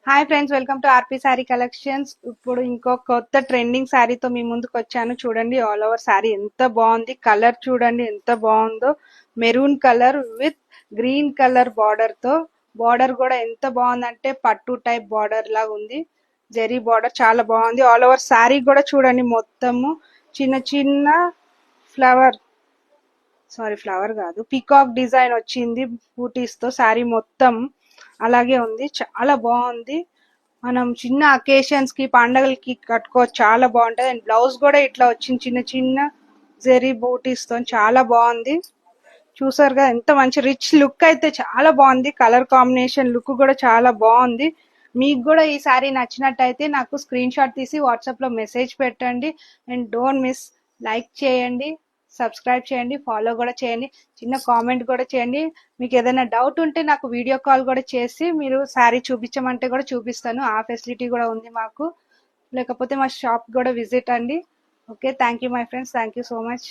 Hi friends, welcome to RP sari collections. ఇప్పుడు ఇంకో కొత్త ట్రెండింగ్ శారీతో మీ ముందుకు వచ్చాను. చూడండి, ఆల్ ఓవర్ శారీ ఎంత బాగుంది. కలర్ చూడండి ఎంత బాగుందో. Maroon colour with green colour border తో. బార్డర్ కూడా ఎంత బాగుందంటే పట్టు టైప్ బార్డర్ లాగా ఉంది. జెరీ బార్డర్ చాలా బాగుంది. ఆల్ ఓవర్ శారీ కూడా చూడండి, మొత్తము చిన్న చిన్న ఫ్లవర్ ఫ్లవర్ కాదు, పీకాక్ డిజైన్ వచ్చింది బూటీస్ తో. శారీ మొత్తం అలాగే ఉంది, చాలా బాగుంది. మనం చిన్న అకేషన్స్ కి పండగలకి కట్టుకోవచ్చు, చాలా బాగుంటది. అండ్ బ్లౌజ్ కూడా ఇట్లా వచ్చింది చిన్న చిన్న జెరీ బూటీస్ తో, చాలా బాగుంది. చూసారుగా ఎంత మంచి రిచ్ లుక్ అయితే చాలా బాగుంది. కలర్ కాంబినేషన్ లుక్ కూడా చాలా బాగుంది. మీకు కూడా ఈ సారీ నచ్చినట్టయితే నాకు స్క్రీన్ షాట్ తీసి వాట్సాప్ లో మెసేజ్ పెట్టండి. అండ్ డోంట్ మిస్, లైక్ చేయండి, సబ్స్క్రైబ్ చేయండి, ఫాలో కూడా చేయండి, చిన్న కామెంట్ కూడా చేయండి. మీకు ఏదైనా డౌట్ ఉంటే నాకు వీడియో కాల్ కూడా చేసి మీరు శారీ చూపించమంటే కూడా చూపిస్తాను. ఆ ఫెసిలిటీ కూడా ఉంది మాకు. లేకపోతే మా షాప్ కూడా విజిట్ అండి. Okay, thank you my friends, thank you so much.